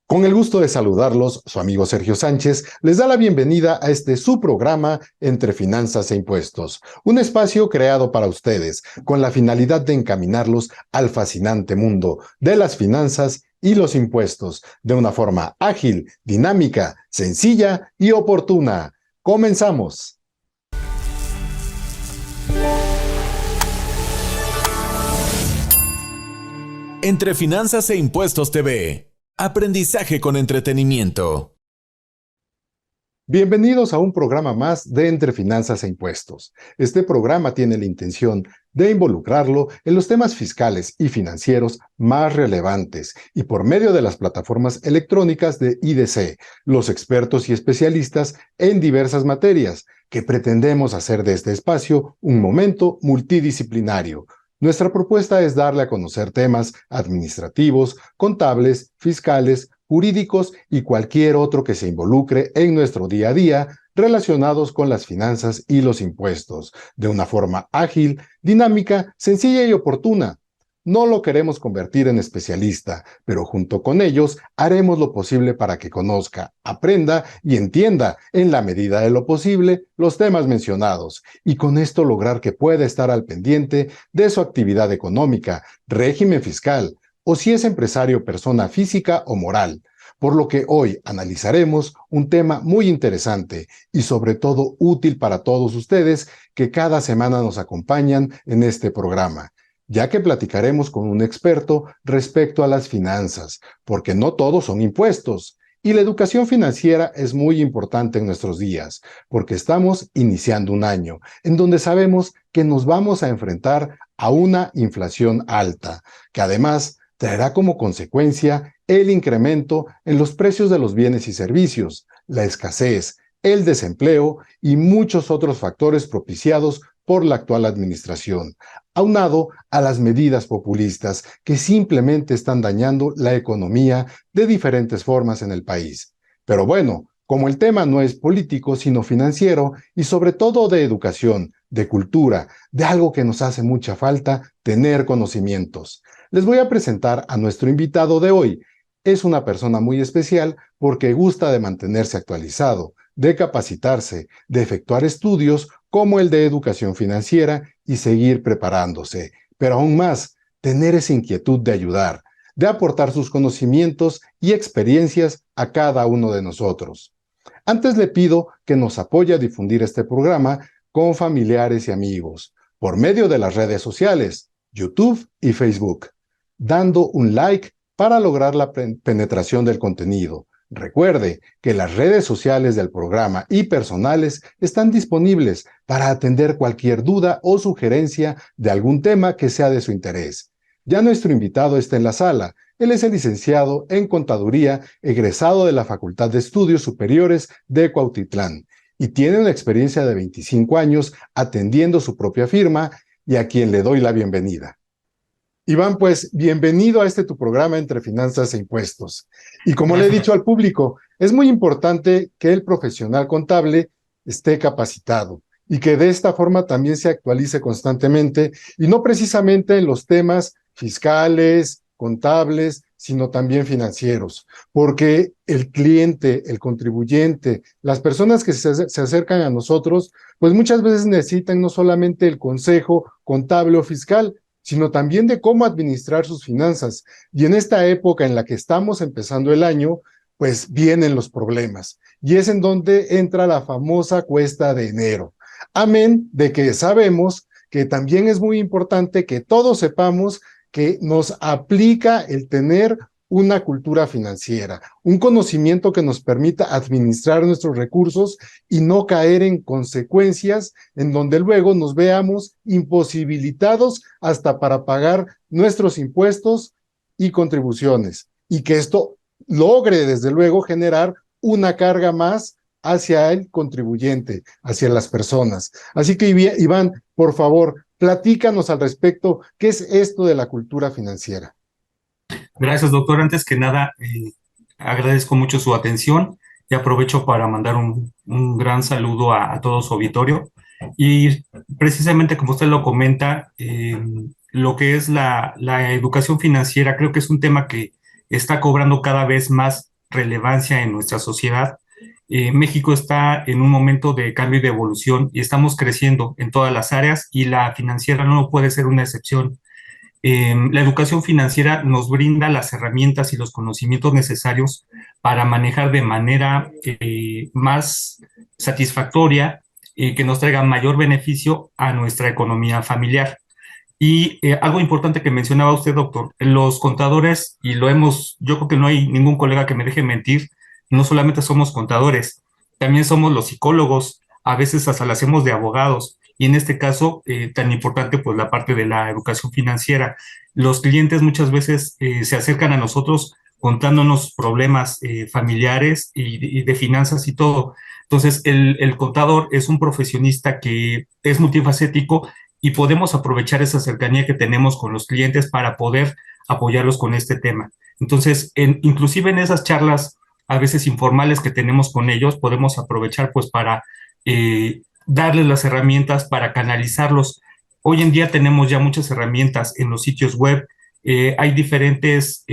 Con el gusto de saludarlos, su amigo Sergio Sánchez les da la bienvenida a su programa Entre Finanzas e Impuestos, un espacio creado para ustedes con la finalidad de encaminarlos al fascinante mundo de las finanzas y los impuestos de una forma ágil, dinámica, sencilla y oportuna. ¡Comenzamos! Entre Finanzas e Impuestos TV. Aprendizaje con entretenimiento. Bienvenidos a un programa más de Entre Finanzas e Impuestos. Este programa tiene la intención de involucrarlo en los temas fiscales y financieros más relevantes y por medio de las plataformas electrónicas de IDC, los expertos y especialistas en diversas materias, que pretendemos hacer de este espacio un momento multidisciplinario. Nuestra propuesta es darle a conocer temas administrativos, contables, fiscales, jurídicos y cualquier otro que se involucre en nuestro día a día relacionados con las finanzas y los impuestos, de una forma ágil, dinámica, sencilla y oportuna. No lo queremos convertir en especialista, pero junto con ellos haremos lo posible para que conozca, aprenda y entienda, en la medida de lo posible, los temas mencionados, y con esto lograr que pueda estar al pendiente de su actividad económica, régimen fiscal, o si es empresario, persona física o moral. Por lo que hoy analizaremos un tema muy interesante y sobre todo útil para todos ustedes que cada semana nos acompañan en este programa, ya que platicaremos con un experto respecto a las finanzas, porque no todos son impuestos. Y la educación financiera es muy importante en nuestros días, porque estamos iniciando un año en donde sabemos que nos vamos a enfrentar a una inflación alta, que además traerá como consecuencia el incremento en los precios de los bienes y servicios, la escasez, el desempleo y muchos otros factores propiciados por la actual administración, aunado a las medidas populistas que simplemente están dañando la economía de diferentes formas en el país. Pero bueno, como el tema no es político sino financiero y sobre todo de educación, de cultura, de algo que nos hace mucha falta, tener conocimientos. Les voy a presentar a nuestro invitado de hoy. Es una persona muy especial porque gusta de mantenerse actualizado, de capacitarse, de efectuar estudios como el de educación financiera y seguir preparándose. Pero aún más, tener esa inquietud de ayudar, de aportar sus conocimientos y experiencias a cada uno de nosotros. Antes le pido que nos apoye a difundir este programa con familiares y amigos, por medio de las redes sociales, YouTube y Facebook, dando un like para lograr la penetración del contenido. Recuerde que las redes sociales del programa y personales están disponibles para atender cualquier duda o sugerencia de algún tema que sea de su interés. Ya nuestro invitado está en la sala. Él es el licenciado en Contaduría, egresado de la Facultad de Estudios Superiores de Cuautitlán, y tiene una experiencia de 25 años atendiendo su propia firma, y a quien le doy la bienvenida. Iván, pues, bienvenido a tu programa Entre Finanzas e Impuestos. Y como le he dicho al público, es muy importante que el profesional contable esté capacitado y que de esta forma también se actualice constantemente, y no precisamente en los temas fiscales, contables, sino también financieros, porque el cliente, el contribuyente, las personas que se acercan a nosotros, pues muchas veces necesitan no solamente el consejo contable o fiscal, sino también de cómo administrar sus finanzas. Y en esta época en la que estamos empezando el año, pues vienen los problemas. Y es en donde entra la famosa cuesta de enero. Amén de que sabemos que también es muy importante que todos sepamos que nos aplica el tener una cultura financiera, un conocimiento que nos permita administrar nuestros recursos y no caer en consecuencias en donde luego nos veamos imposibilitados hasta para pagar nuestros impuestos y contribuciones, y que esto logre desde luego generar una carga más hacia el contribuyente, hacia las personas. Así que Iván, por favor, platícanos al respecto, ¿qué es esto de la cultura financiera? Gracias, doctor. Antes que nada, agradezco mucho su atención y aprovecho para mandar un gran saludo a todo su auditorio. Y precisamente como usted lo comenta, lo que es la educación financiera, creo que es un tema que está cobrando cada vez más relevancia en nuestra sociedad. México está en un momento de cambio y de evolución y estamos creciendo en todas las áreas y la financiera no puede ser una excepción. La educación financiera nos brinda las herramientas y los conocimientos necesarios para manejar de manera más satisfactoria y que nos traiga mayor beneficio a nuestra economía familiar. Y algo importante que mencionaba usted, doctor, los contadores, y yo creo que no hay ningún colega que me deje mentir, no solamente somos contadores, también somos los psicólogos, a veces hasta la hacemos de abogados, y en este caso, tan importante, pues la parte de la educación financiera. Los clientes muchas veces se acercan a nosotros contándonos problemas familiares y de finanzas y todo. Entonces, el contador es un profesionista que es multifacético y podemos aprovechar esa cercanía que tenemos con los clientes para poder apoyarlos con este tema. Entonces, inclusive en esas charlas a veces informales que tenemos con ellos, podemos aprovechar pues para darles las herramientas para canalizarlos. Hoy en día tenemos ya muchas herramientas en los sitios web. Hay diferentes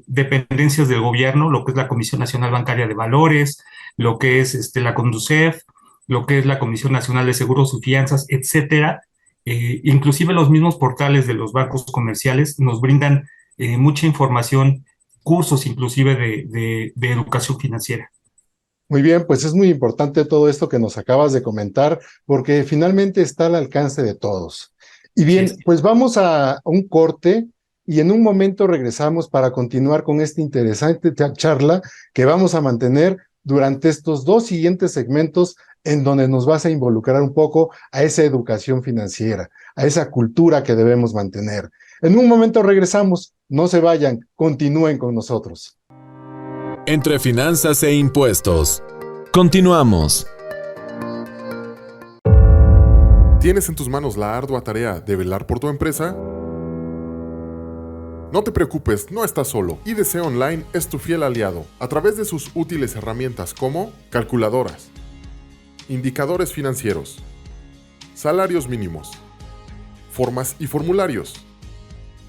dependencias del gobierno, lo que es la Comisión Nacional Bancaria de Valores, lo que es la CONDUCEF, lo que es la Comisión Nacional de Seguros y Fianzas, etcétera. Inclusive los mismos portales de los bancos comerciales nos brindan mucha información, cursos inclusive de educación financiera. Muy bien, pues es muy importante todo esto que nos acabas de comentar, porque finalmente está al alcance de todos. Y bien, Sí. pues vamos a un corte y en un momento regresamos para continuar con esta interesante charla que vamos a mantener durante estos 2 siguientes segmentos en donde nos vas a involucrar un poco a esa educación financiera, a esa cultura que debemos mantener. En un momento regresamos, no se vayan, continúen con nosotros. Entre finanzas e impuestos. Continuamos. ¿Tienes en tus manos la ardua tarea de velar por tu empresa? No te preocupes, no estás solo. IDC Online es tu fiel aliado a través de sus útiles herramientas como calculadoras, indicadores financieros, salarios mínimos, formas y formularios,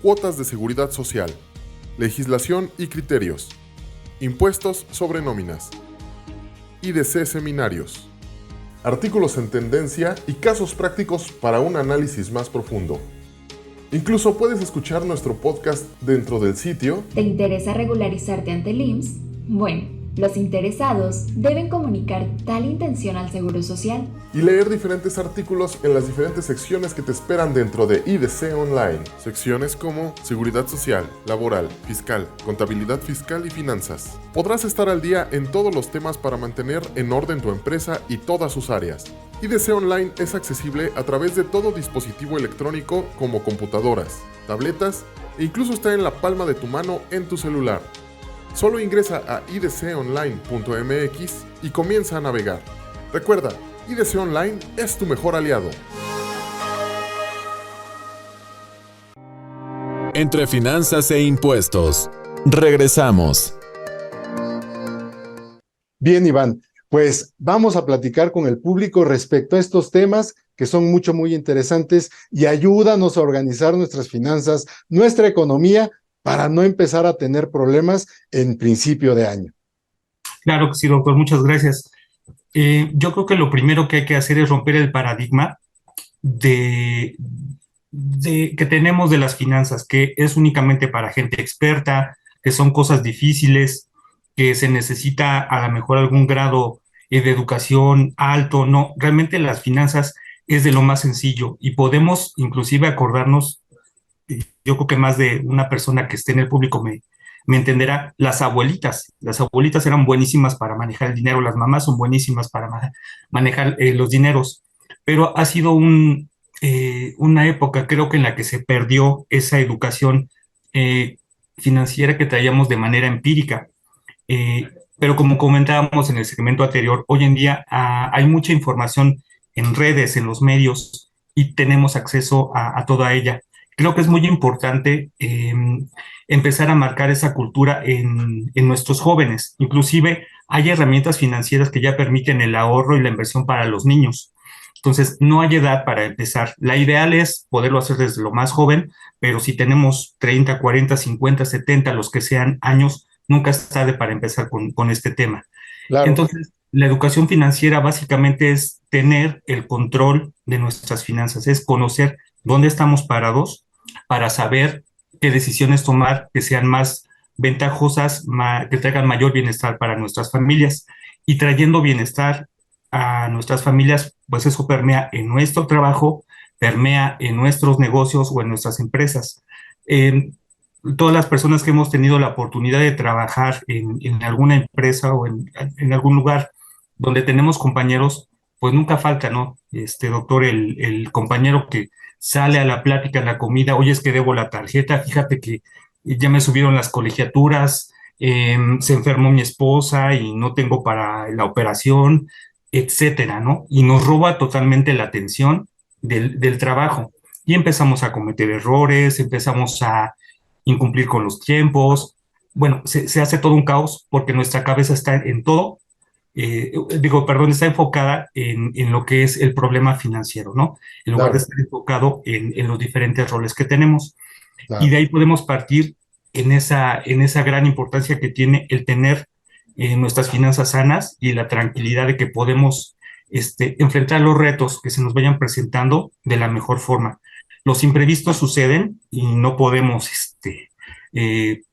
cuotas de seguridad social, legislación y criterios, impuestos sobre nóminas, IDC seminarios, artículos en tendencia y casos prácticos para un análisis más profundo. Incluso puedes escuchar nuestro podcast dentro del sitio. ¿Te interesa regularizarte ante el IMSS? Bueno, los interesados deben comunicar tal intención al Seguro Social Y leer diferentes artículos en las diferentes secciones que te esperan dentro de IDC Online. Secciones como Seguridad Social, Laboral, Fiscal, Contabilidad Fiscal y Finanzas. Podrás estar al día en todos los temas para mantener en orden tu empresa y todas sus áreas. IDC Online es accesible a través de todo dispositivo electrónico como computadoras, tabletas e incluso está en la palma de tu mano en tu celular. Solo ingresa a idconline.mx y comienza a navegar. Recuerda, IDC Online es tu mejor aliado. Entre finanzas e impuestos. Regresamos. Bien, Iván, pues vamos a platicar con el público respecto a estos temas que son muy interesantes y ayúdanos a organizar nuestras finanzas, nuestra economía, para no empezar a tener problemas en principio de año. Claro que sí, doctor, muchas gracias. Yo creo que lo primero que hay que hacer es romper el paradigma de que tenemos de las finanzas, que es únicamente para gente experta, que son cosas difíciles, que se necesita a lo mejor algún grado de educación alto. No, realmente las finanzas es de lo más sencillo y podemos inclusive acordarnos, yo creo que más de una persona que esté en el público me entenderá, las abuelitas. Las abuelitas eran buenísimas para manejar el dinero, las mamás son buenísimas para manejar los dineros, pero ha sido una época, creo que en la que se perdió esa educación financiera que traíamos de manera empírica. Pero como comentábamos en el segmento anterior, hoy en día hay mucha información en redes, en los medios, y tenemos acceso a toda ella. Creo que es muy importante empezar a marcar esa cultura en nuestros jóvenes. Inclusive hay herramientas financieras que ya permiten el ahorro y la inversión para los niños. Entonces, no hay edad para empezar. La ideal es poderlo hacer desde lo más joven, pero si tenemos 30, 40, 50, 70, los que sean años, nunca es tarde para empezar con este tema. Claro. Entonces, la educación financiera básicamente es tener el control de nuestras finanzas, es conocer dónde estamos parados para saber qué decisiones tomar que sean más ventajosas, que traigan mayor bienestar para nuestras familias. Y trayendo bienestar a nuestras familias, pues eso permea en nuestro trabajo, permea en nuestros negocios o en nuestras empresas. Eh, Todas las personas que hemos tenido la oportunidad de trabajar en alguna empresa o en algún lugar donde tenemos compañeros, pues nunca falta, ¿no? Doctor, el compañero que sale a la plática, en la comida, oye, es que debo la tarjeta, fíjate que ya me subieron las colegiaturas, se enfermó mi esposa y no tengo para la operación, etcétera, ¿no? Y nos roba totalmente la atención del trabajo. Y empezamos a cometer errores, empezamos a incumplir con los tiempos. Bueno, se hace todo un caos porque nuestra cabeza está en todo, perdón, está enfocada en lo que es el problema financiero, ¿no? En lugar de Claro, estar enfocado en los diferentes roles que tenemos. Y de claro. ahí podemos partir en esa gran importancia que tiene el tener nuestras finanzas sanas y la tranquilidad de que podemos enfrentar los retos que se nos vayan presentando de la mejor forma. Los imprevistos suceden y no podemos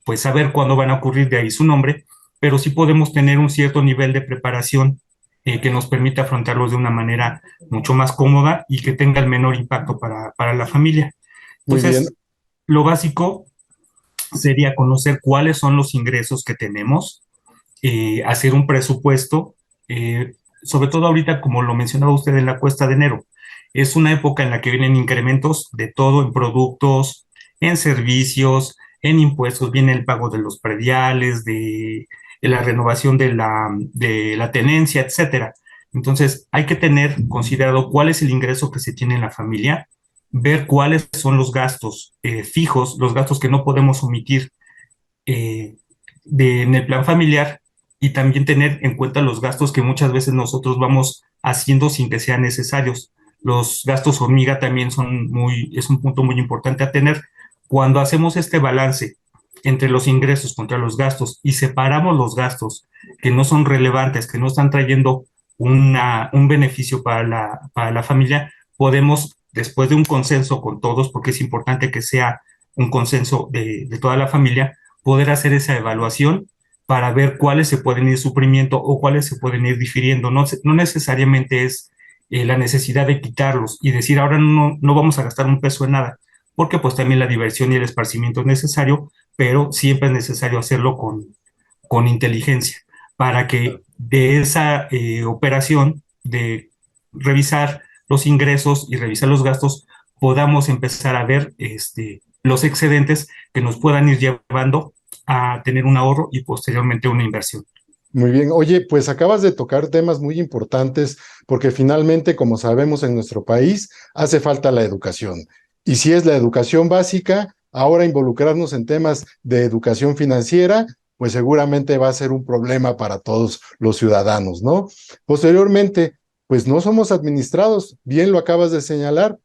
pues saber cuándo van a ocurrir, de ahí su nombre, pero sí podemos tener un cierto nivel de preparación que nos permita afrontarlos de una manera mucho más cómoda y que tenga el menor impacto para la familia. Muy bien. Entonces, lo básico sería conocer cuáles son los ingresos que tenemos, hacer un presupuesto, sobre todo ahorita, como lo mencionaba usted en la cuesta de enero. Es una época en la que vienen incrementos de todo en productos, en servicios, en impuestos, viene el pago de los prediales, de la renovación de la tenencia, etcétera. Entonces, hay que tener considerado cuál es el ingreso que se tiene en la familia, ver cuáles son los gastos fijos, los gastos que no podemos omitir eh, en el plan familiar y también tener en cuenta los gastos que muchas veces nosotros vamos haciendo sin que sean necesarios. Los gastos hormiga también es un punto muy importante a tener. Cuando hacemos este balance entre los ingresos contra los gastos y separamos los gastos que no son relevantes, que no están trayendo un beneficio para la familia, podemos, después de un consenso con todos, porque es importante que sea un consenso de toda la familia, poder hacer esa evaluación para ver cuáles se pueden ir suprimiendo o cuáles se pueden ir difiriendo. No necesariamente es la necesidad de quitarlos y decir ahora no vamos a gastar un peso en nada, porque pues también la diversión y el esparcimiento es necesario, pero siempre es necesario hacerlo con inteligencia para que de esa operación de revisar los ingresos y revisar los gastos podamos empezar a ver los excedentes que nos puedan ir llevando a tener un ahorro y posteriormente una inversión. Muy bien. Oye, pues acabas de tocar temas muy importantes porque finalmente, como sabemos, en nuestro país hace falta la educación. Y si es la educación básica, ahora involucrarnos en temas de educación financiera, pues seguramente va a ser un problema para todos los ciudadanos, ¿no? Posteriormente, pues no somos administrados, bien lo acabas de señalar.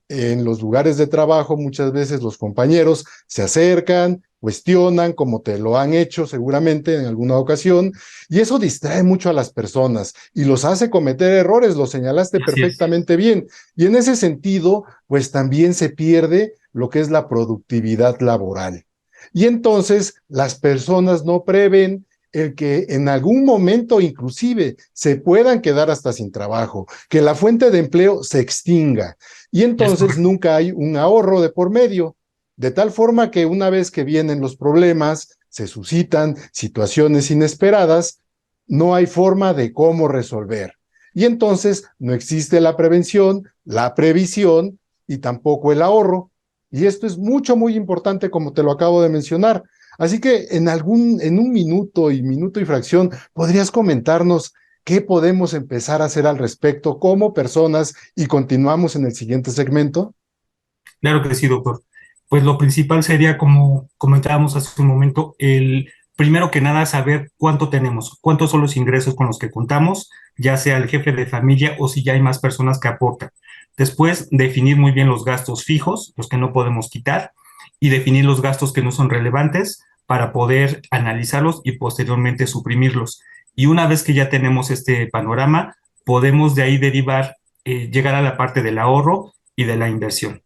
En los lugares de trabajo muchas veces los compañeros se acercan, cuestionan, como te lo han hecho seguramente en alguna ocasión, y eso distrae mucho a las personas y los hace cometer errores, lo señalaste Así es. perfectamente bien. Y en ese sentido, pues también se pierde lo que es la productividad laboral. Y entonces las personas no prevén el que en algún momento inclusive se puedan quedar hasta sin trabajo, que la fuente de empleo se extinga y Es entonces correcto. nunca hay un ahorro de por medio, de tal forma que una vez que vienen los problemas, se suscitan situaciones inesperadas, no hay forma de cómo resolver. Y entonces no existe la prevención, la previsión y tampoco el ahorro. Y esto es muy importante, como te lo acabo de mencionar. Así que en un minuto y fracción, ¿podrías comentarnos qué podemos empezar a hacer al respecto como personas y continuamos en el siguiente segmento? Claro que sí, doctor. Pues lo principal sería, como comentábamos hace un momento, el primero que nada saber cuánto tenemos, cuántos son los ingresos con los que contamos, ya sea el jefe de familia o si ya hay más personas que aportan. Después, definir muy bien los gastos fijos, los que no podemos quitar, y definir los gastos que no son relevantes para poder analizarlos y posteriormente suprimirlos. Y una vez que ya tenemos este panorama, podemos de ahí derivar, llegar a la parte del ahorro y de la inversión.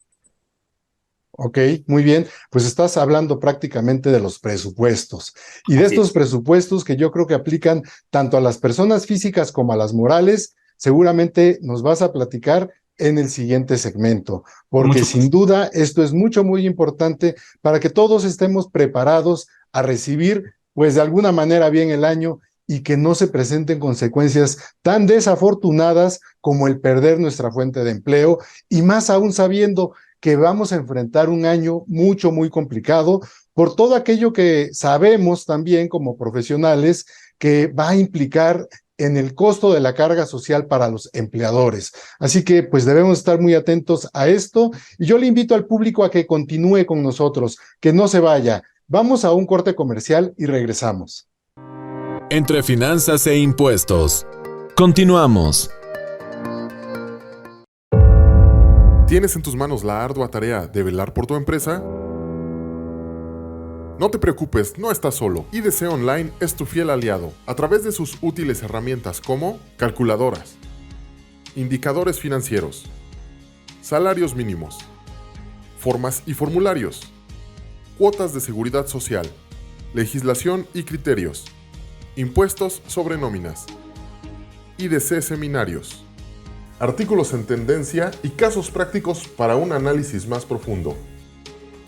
Ok, muy bien. Pues estás hablando prácticamente de los presupuestos y de Así estos es. presupuestos que yo creo que aplican tanto a las personas físicas como a las morales. Seguramente nos vas a platicar en el siguiente segmento, Con porque mucho sin gusto. duda esto es muy importante para que todos estemos preparados a recibir, pues de alguna manera bien el año y que no se presenten consecuencias tan desafortunadas como el perder nuestra fuente de empleo y más aún sabiendo que vamos a enfrentar un año muy complicado por todo aquello que sabemos también como profesionales que va a implicar en el costo de la carga social para los empleadores. Así que pues debemos estar muy atentos a esto y yo le invito al público a que continúe con nosotros, que no se vaya. Vamos a un corte comercial y regresamos. Entre finanzas e impuestos. Continuamos. ¿Tienes en tus manos la ardua tarea de velar por tu empresa? No te preocupes, no estás solo. IDC Online es tu fiel aliado a través de sus útiles herramientas como calculadoras, indicadores financieros, salarios mínimos, formas y formularios, cuotas de seguridad social, legislación y criterios, impuestos sobre nóminas, IDC seminarios, artículos en tendencia y casos prácticos para un análisis más profundo.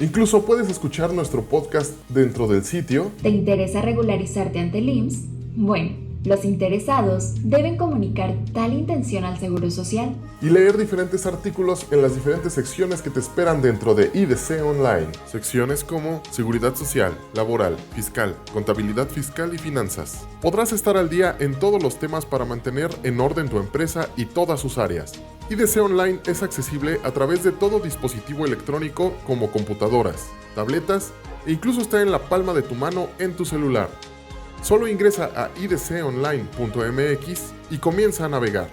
Incluso puedes escuchar nuestro podcast dentro del sitio. ¿Te interesa regularizarte ante el IMSS? Bueno, los interesados deben comunicar tal intención al Seguro Social. Y leer diferentes artículos en las diferentes secciones que te esperan dentro de IDC Online. Secciones como Seguridad Social, Laboral, Fiscal, Contabilidad Fiscal y Finanzas. Podrás estar al día en todos los temas para mantener en orden tu empresa y todas sus áreas. IDC Online es accesible a través de todo dispositivo electrónico como computadoras, tabletas e incluso está en la palma de tu mano en tu celular. Solo ingresa a idconline.mx y comienza a navegar.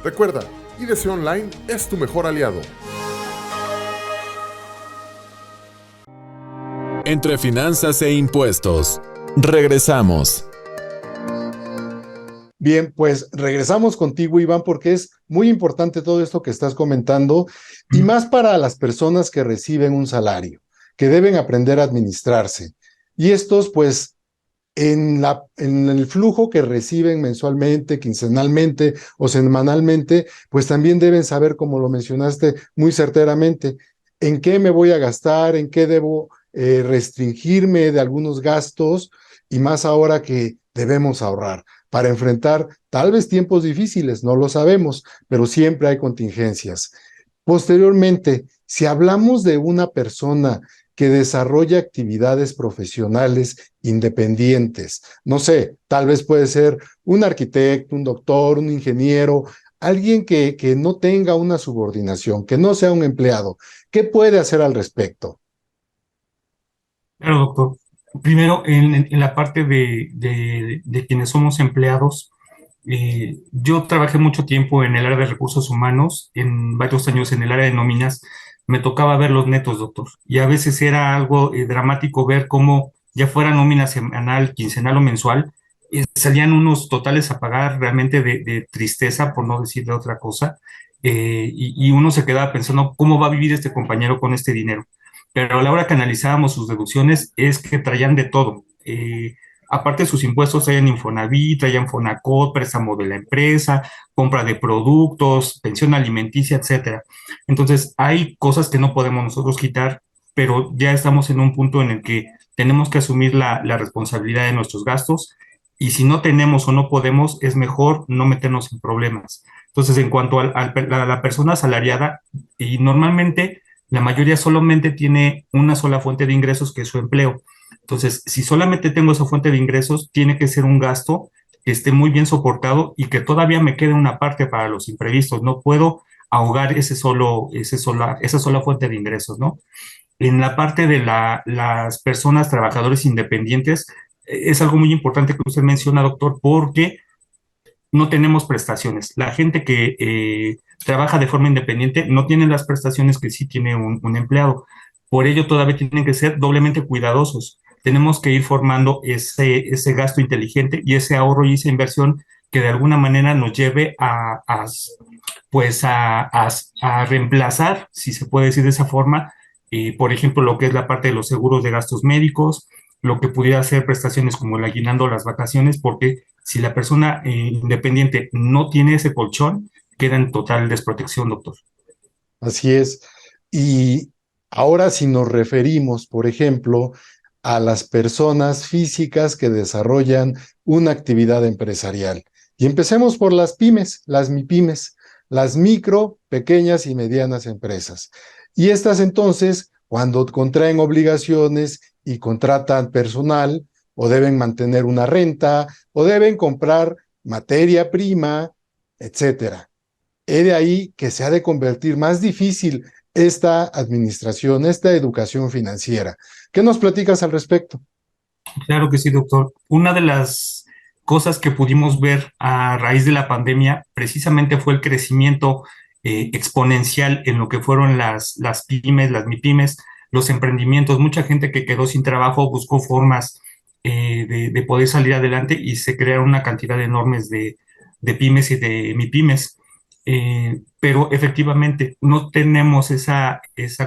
Recuerda, IDC Online es tu mejor aliado. Entre finanzas e impuestos. Regresamos. Bien, pues regresamos contigo, Iván, porque es muy importante todo esto que estás comentando y más para las personas que reciben un salario, que deben aprender a administrarse. Y estos, pues, en el flujo que reciben mensualmente, quincenalmente o semanalmente, pues también deben saber, como lo mencionaste muy certeramente, en qué me voy a gastar, en qué debo restringirme de algunos gastos y más ahora que debemos ahorrar para enfrentar tal vez tiempos difíciles, no lo sabemos, pero siempre hay contingencias. Posteriormente, si hablamos de una persona que desarrolla actividades profesionales independientes, no sé, tal vez puede ser un arquitecto, un doctor, un ingeniero, alguien que no tenga una subordinación, que no sea un empleado, ¿qué puede hacer al respecto? Claro, doctor. Primero, en la parte de quienes somos empleados, yo trabajé mucho tiempo en el área de recursos humanos, en varios años en el área de nóminas, me tocaba ver los netos, doctor, y a veces era algo dramático ver cómo, ya fuera nómina semanal, quincenal o mensual, salían unos totales a pagar realmente de tristeza, por no decir de otra cosa, y uno se quedaba pensando, ¿cómo va a vivir este compañero con este dinero? Pero a la hora que analizábamos sus deducciones es que traían de todo. Aparte de sus impuestos, traían Infonavit, traían Fonacot, préstamo de la empresa, compra de productos, pensión alimenticia, etcétera. Entonces, hay cosas que no podemos nosotros quitar, pero ya estamos en un punto en el que tenemos que asumir la responsabilidad de nuestros gastos y si no tenemos o no podemos, es mejor no meternos en problemas. Entonces, en cuanto a la persona asalariada, y normalmente la mayoría solamente tiene una sola fuente de ingresos que es su empleo. Entonces, si solamente tengo esa fuente de ingresos, tiene que ser un gasto que esté muy bien soportado y que todavía me quede una parte para los imprevistos. No puedo ahogar esa sola fuente de ingresos, ¿no? En la parte de las personas, trabajadores independientes, es algo muy importante que usted menciona, doctor, porque no tenemos prestaciones. La gente que trabaja de forma independiente no tiene las prestaciones que sí tiene un empleado. Por ello, todavía tienen que ser doblemente cuidadosos, tenemos que ir formando ese gasto inteligente y ese ahorro y esa inversión que de alguna manera nos lleve pues a reemplazar, si se puede decir de esa forma, por ejemplo, lo que es la parte de los seguros de gastos médicos, lo que pudiera ser prestaciones como el aguinaldo o las vacaciones, porque si la persona independiente no tiene ese colchón, queda en total desprotección, doctor. Así es. Y ahora si nos referimos, por ejemplo, a las personas físicas que desarrollan una actividad empresarial. Y empecemos por las pymes, las MIPYMES, las micro, pequeñas y medianas empresas. Y estas entonces, cuando contraen obligaciones y contratan personal, o deben mantener una renta, o deben comprar materia prima, etcétera. He de ahí que se ha de convertir más difícil esta administración, esta educación financiera. ¿Qué nos platicas al respecto? Claro que sí, doctor. Una de las cosas que pudimos ver a raíz de la pandemia precisamente fue el crecimiento exponencial en lo que fueron las pymes, las MIPYMES, los emprendimientos. Mucha gente que quedó sin trabajo buscó formas de poder salir adelante y se crearon una cantidad enormes de pymes y de MIPYMES. Pero efectivamente no tenemos esa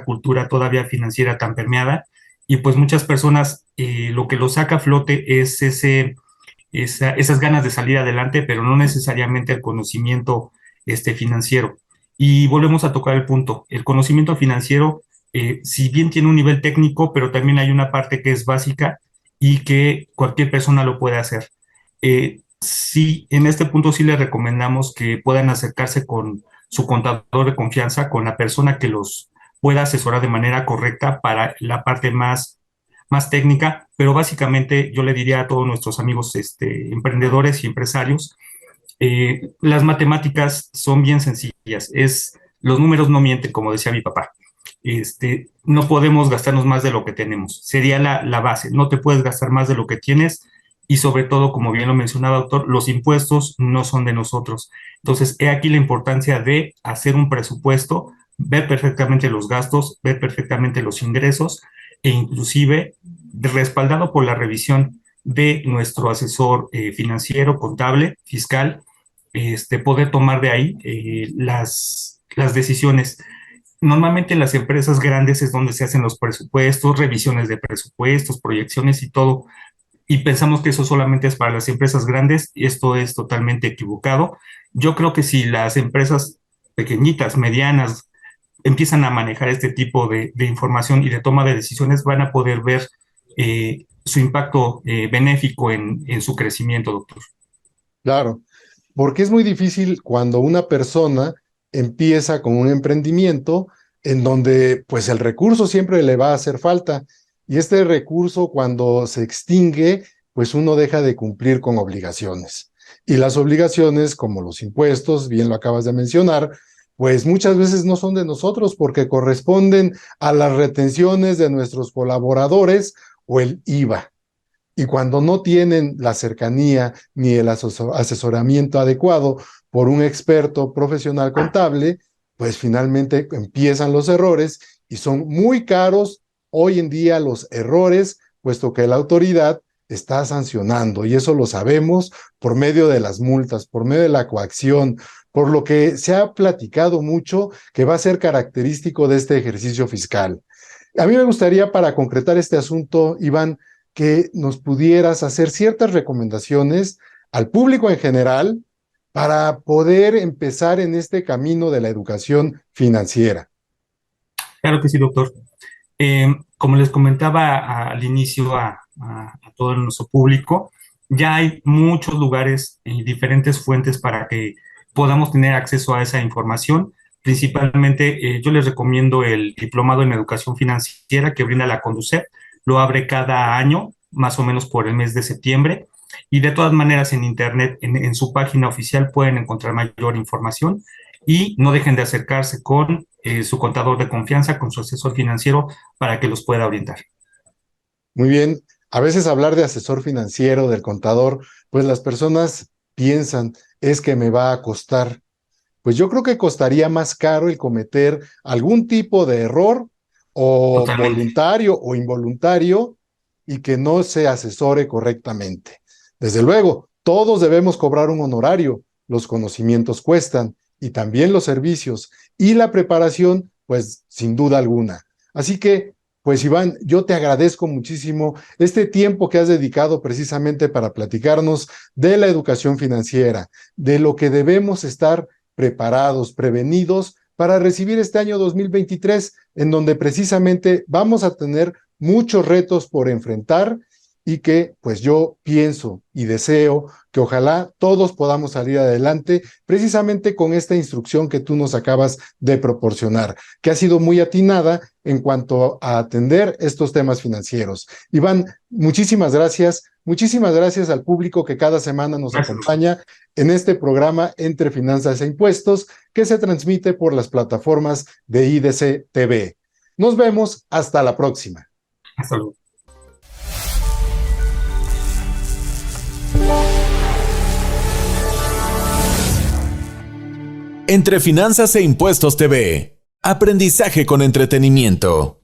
cultura todavía financiera tan permeada y pues muchas personas lo que lo saca a flote es esas ganas de salir adelante, pero no necesariamente el conocimiento financiero. Y volvemos a tocar el punto, el conocimiento financiero, si bien tiene un nivel técnico, pero también hay una parte que es básica y que cualquier persona lo puede hacer. Sí, en este punto sí les recomendamos que puedan acercarse con su contador de confianza, con la persona que los pueda asesorar de manera correcta para la parte más técnica, pero básicamente yo le diría a todos nuestros amigos emprendedores y empresarios, las matemáticas son bien sencillas, los números no mienten, como decía mi papá. No podemos gastarnos más de lo que tenemos, sería la base, no te puedes gastar más de lo que tienes y sobre todo, como bien lo mencionaba, doctor, los impuestos no son de nosotros. Entonces, he aquí la importancia de hacer un presupuesto, ver perfectamente los gastos, ver perfectamente los ingresos e inclusive respaldado por la revisión de nuestro asesor financiero, contable, fiscal, poder tomar de ahí las decisiones. Normalmente en las empresas grandes es donde se hacen los presupuestos, revisiones de presupuestos, proyecciones y todo, y pensamos que eso solamente es para las empresas grandes, y esto es totalmente equivocado. Yo creo que si las empresas pequeñitas, medianas, empiezan a manejar este tipo de información y de toma de decisiones, van a poder ver su impacto benéfico en su crecimiento, doctor. Claro, porque es muy difícil cuando una persona empieza con un emprendimiento en donde pues el recurso siempre le va a hacer falta y este recurso cuando se extingue pues uno deja de cumplir con obligaciones. Y las obligaciones como los impuestos, bien lo acabas de mencionar, pues muchas veces no son de nosotros porque corresponden a las retenciones de nuestros colaboradores o el IVA. Y cuando no tienen la cercanía ni el asesoramiento adecuado por un experto profesional contable, pues finalmente empiezan los errores y son muy caros hoy en día los errores, puesto que la autoridad está sancionando y eso lo sabemos por medio de las multas, por medio de la coacción, por lo que se ha platicado mucho que va a ser característico de este ejercicio fiscal. A mí me gustaría, para concretar este asunto, Iván, que nos pudieras hacer ciertas recomendaciones al público en general para poder empezar en este camino de la educación financiera. Claro que sí, doctor. Como les comentaba al inicio a todo nuestro público, ya hay muchos lugares y diferentes fuentes para que podamos tener acceso a esa información. Principalmente, yo les recomiendo el diplomado en educación financiera que brinda la Conducef. Lo abre cada año, más o menos por el mes de septiembre. Y de todas maneras, en Internet, en su página oficial, pueden encontrar mayor información y no dejen de acercarse con su contador de confianza, con su asesor financiero, para que los pueda orientar. Muy bien, a veces hablar de asesor financiero, del contador, pues las personas piensan, es que me va a costar. Pues yo creo que costaría más caro el cometer algún tipo de error o Totalmente. voluntario o involuntario y que no se asesore correctamente. Desde luego, todos debemos cobrar un honorario, los conocimientos cuestan y también los servicios y la preparación, pues sin duda alguna. Así que, pues Iván, yo te agradezco muchísimo este tiempo que has dedicado precisamente para platicarnos de la educación financiera, de lo que debemos estar preparados, prevenidos para recibir este año 2023, en donde precisamente vamos a tener muchos retos por enfrentar y que pues yo pienso y deseo que ojalá todos podamos salir adelante precisamente con esta instrucción que tú nos acabas de proporcionar, que ha sido muy atinada en cuanto a atender estos temas financieros. Iván, muchísimas gracias al público que cada semana nos acompaña en este programa Entre Finanzas e Impuestos, que se transmite por las plataformas de IDC TV. Nos vemos, hasta la próxima. Hasta luego. Entre Finanzas e Impuestos TV. Aprendizaje con entretenimiento.